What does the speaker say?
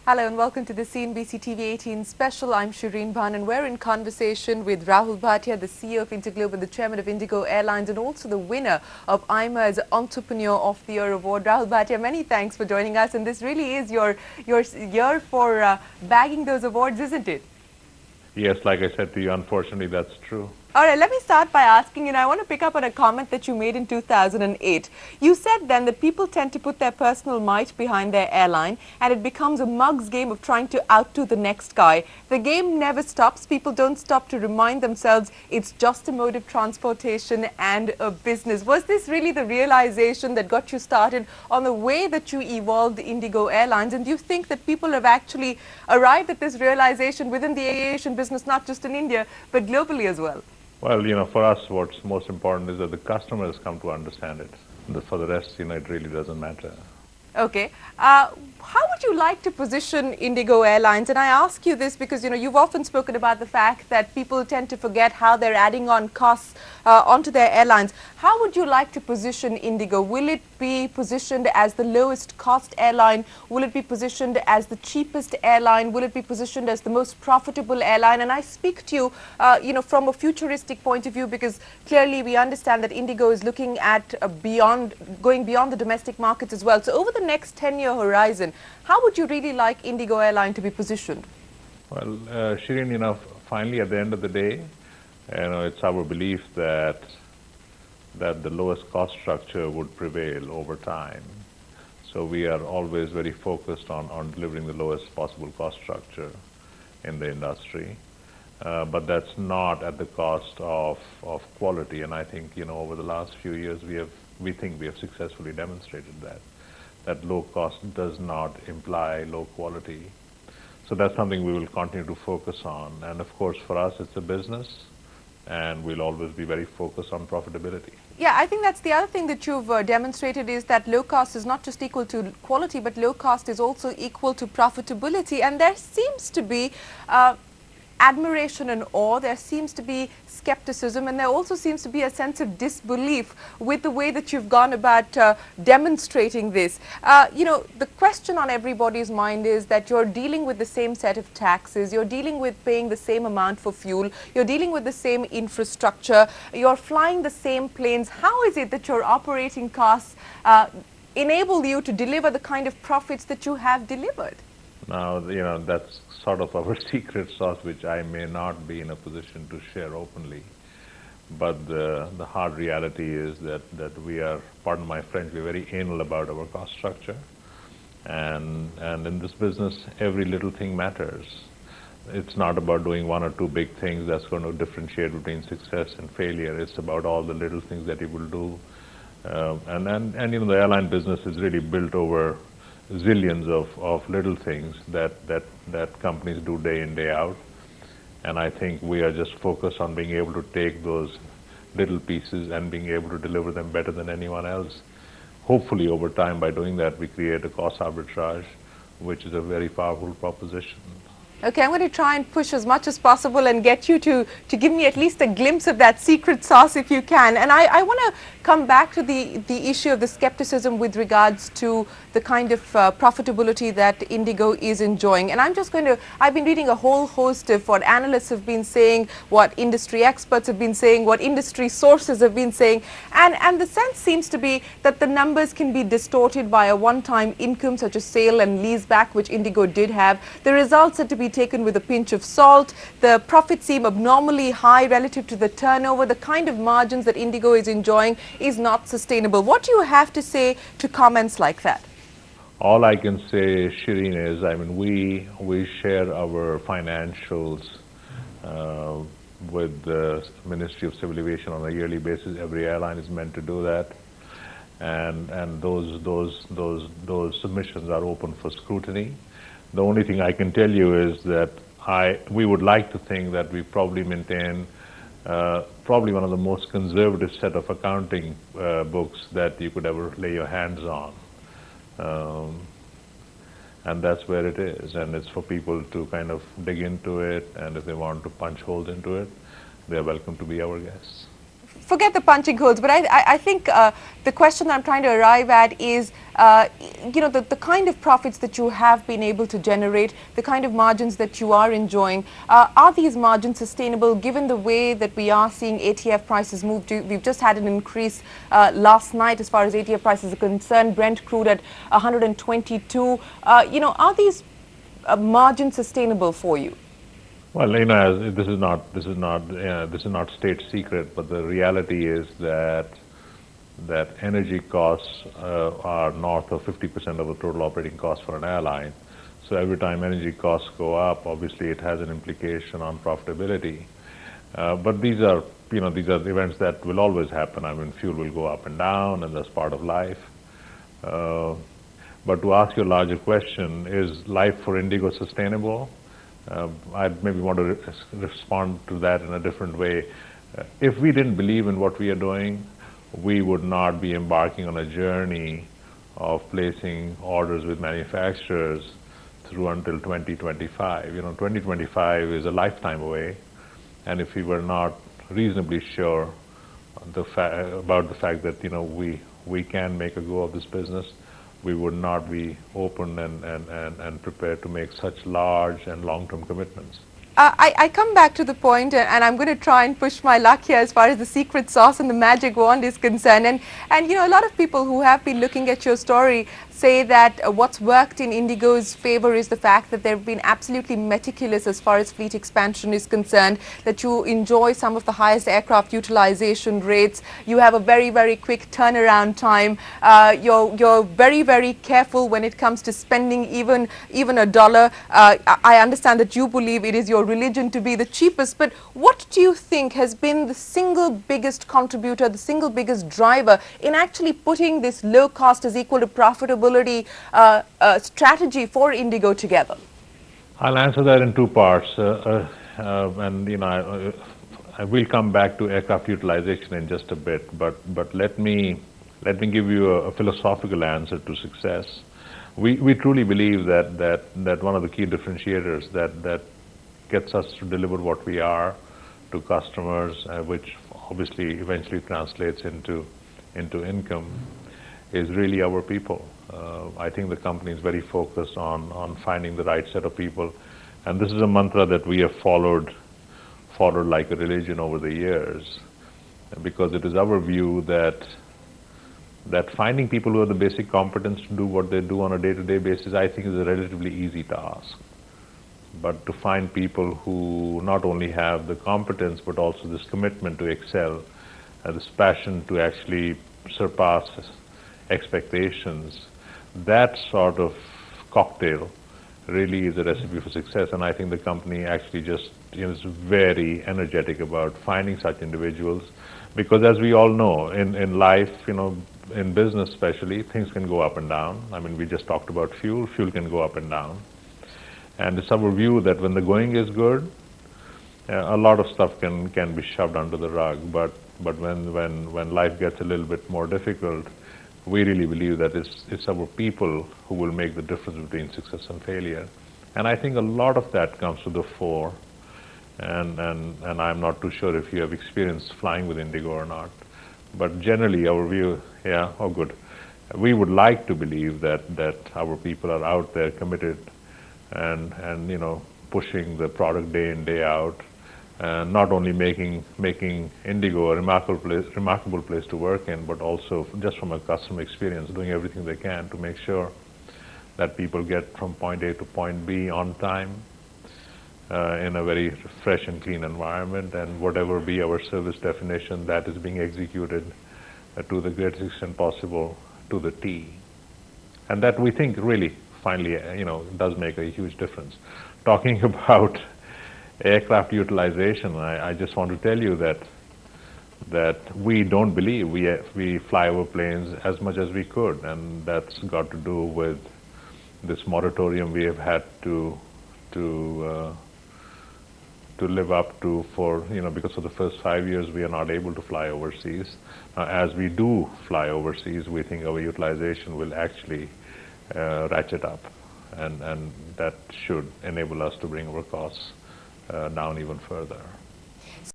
Hello and welcome to the CNBC TV 18 special. I'm Shireen Bhan and we're in conversation with Rahul Bhatia, the CEO of InterGlobe and the chairman of Indigo Airlines and also the winner of AIMA as Entrepreneur of the Year award. Rahul Bhatia, many thanks for joining us, and this really is your year for bagging those awards, isn't it? Yes, like I said to you, unfortunately that's true. All right, let me start by asking, I want to pick up on a comment that you made in 2008. You said then that people tend to put their personal might behind their airline and it becomes a mug's game of trying to outdo the next guy. The game never stops. People don't stop to remind themselves it's just a mode of transportation and a business. Was this really the realization that got you started on the way that you evolved Indigo Airlines? And do you think that people have actually arrived at this realization within the aviation business, not just in India, but globally as well? Well, for us, what's most important is that the customer has come to understand it. For the rest, it really doesn't matter. Okay. How would you like to position Indigo Airlines? And I ask you this because, you've often spoken about the fact that people tend to forget how they're adding on costs onto their airlines. How would you like to position Indigo? Will it be positioned as the lowest cost airline? Will it be positioned as the cheapest airline? Will it be positioned as the most profitable airline? And I speak to you, from a futuristic point of view, because clearly we understand that Indigo is looking at going beyond the domestic markets as well. So over the next 10-year horizon, how would you really like Indigo Airline to be positioned? Well, Shireen, finally at the end of the day, it's our belief that the lowest cost structure would prevail over time. So we are always very focused on delivering the lowest possible cost structure in the industry. But that's not at the cost of quality. And I think, over the last few years, we think we have successfully demonstrated that low cost does not imply low quality. So that's something we will continue to focus on. And of course, for us, it's a business, and we'll always be very focused on profitability. Yeah, I think that's the other thing that you've demonstrated is that low cost is not just equal to quality, but low cost is also equal to profitability. And there seems to be admiration and awe, there seems to be skepticism, and there also seems to be a sense of disbelief with the way that you've gone about demonstrating this. The question on everybody's mind is that you're dealing with the same set of taxes, you're dealing with paying the same amount for fuel, you're dealing with the same infrastructure, you're flying the same planes. How is it that your operating costs enable you to deliver the kind of profits that you have delivered? Now, that's sort of our secret sauce, which I may not be in a position to share openly. But the hard reality is that we are, pardon my French, we're very anal about our cost structure. And in this business, every little thing matters. It's not about doing one or two big things that's going to differentiate between success and failure. It's about all the little things that you will do. And the airline business is really built over zillions of little things that companies do day in, day out. And I think we are just focused on being able to take those little pieces and being able to deliver them better than anyone else. Hopefully, over time, by doing that, we create a cost arbitrage, which is a very powerful proposition. Okay, I'm going to try and push as much as possible and get you to give me at least a glimpse of that secret sauce if you can. And I want to come back to the issue of the skepticism with regards to the kind of profitability that Indigo is enjoying. And I've been reading a whole host of what analysts have been saying, what industry experts have been saying, what industry sources have been saying. And the sense seems to be that the numbers can be distorted by a one-time income such as sale and leaseback, which Indigo did have. The results are to be taken with a pinch of salt. The profits seem abnormally high relative to the turnover. The kind of margins that Indigo is enjoying is not sustainable. What do you have to say to comments like that? All I can say, Shireen, is we share our financials with the Ministry of Civil Aviation on a yearly basis. Every airline is meant to do that, and those submissions are open for scrutiny. The only thing I can tell you is that we would like to think that we probably maintain probably one of the most conservative set of accounting books that you could ever lay your hands on. And that's where it is. And it's for people to kind of dig into it, and if they want to punch holes into it, they're welcome to be our guests. forget the punching holes, but I think the question I'm trying to arrive at is, the kind of profits that you have been able to generate, the kind of margins that you are enjoying, are these margins sustainable given the way that we are seeing ATF prices move? We've just had an increase last night as far as ATF prices are concerned, Brent crude at 122. Are these margins sustainable for you? Well, as this is not state secret, but the reality is that energy costs are north of 50% of the total operating cost for an airline. So every time energy costs go up, obviously it has an implication on profitability. But these are events that will always happen. I mean, fuel will go up and down, and that's part of life. But to ask your larger question, is life for Indigo sustainable? I'd maybe want to respond to that in a different way. If we didn't believe in what we are doing, we would not be embarking on a journey of placing orders with manufacturers through until 2025. 2025 is a lifetime away, and if we were not reasonably sure about the fact that we can make a go of this business, we would not be open and prepared to make such large and long-term commitments. I come back to the point, and I'm going to try and push my luck here as far as the secret sauce and the magic wand is concerned. And a lot of people who have been looking at your story say that what's worked in Indigo's favor is the fact that they've been absolutely meticulous as far as fleet expansion is concerned, that you enjoy some of the highest aircraft utilization rates, you have a very, very quick turnaround time, you're very, very careful when it comes to spending even a dollar. I understand that you believe it is your religion to be the cheapest, but what do you think has been the single biggest contributor, the single biggest driver in actually putting this low cost is equal to profitable strategy for Indigo together? I'll answer that in two parts, and I will come back to aircraft utilization in just a bit. But let me give you a philosophical answer to success. We truly believe that one of the key differentiators that gets us to deliver what we are to customers, which obviously eventually translates into income, is really our people. I think the company is very focused on finding the right set of people, and this is a mantra that we have followed like a religion over the years, because it is our view that finding people who have the basic competence to do what they do on a day-to-day basis, I think, is a relatively easy task. But to find people who not only have the competence but also this commitment to excel, this passion to actually surpass expectations, that sort of cocktail really is a recipe for success. And I think the company actually just is very energetic about finding such individuals, because as we all know, in life, in business especially, things can go up and down. I mean, we just talked about fuel can go up and down. And it's our view that when the going is good, a lot of stuff can be shoved under the rug. But when life gets a little bit more difficult, we really believe that it's our people who will make the difference between success and failure. And I think a lot of that comes to the fore. And I'm not too sure if you have experienced flying with Indigo or not. But generally our view, good. We would like to believe that our people are out there committed and pushing the product day in, day out, and not only making Indigo a remarkable place to work in, but also just from a customer experience, doing everything they can to make sure that people get from point A to point B on time, in a very fresh and clean environment, and whatever be our service definition, that is being executed to the greatest extent possible to the T. And that, we think, really finally does make a huge difference. Talking about aircraft utilization, I just want to tell you that we don't believe we fly our planes as much as we could, and that's got to do with this moratorium we have had to live up to because of the first 5 years we are not able to fly overseas. As we do fly overseas, we think our utilization will actually ratchet up, and that should enable us to bring our costs down even further.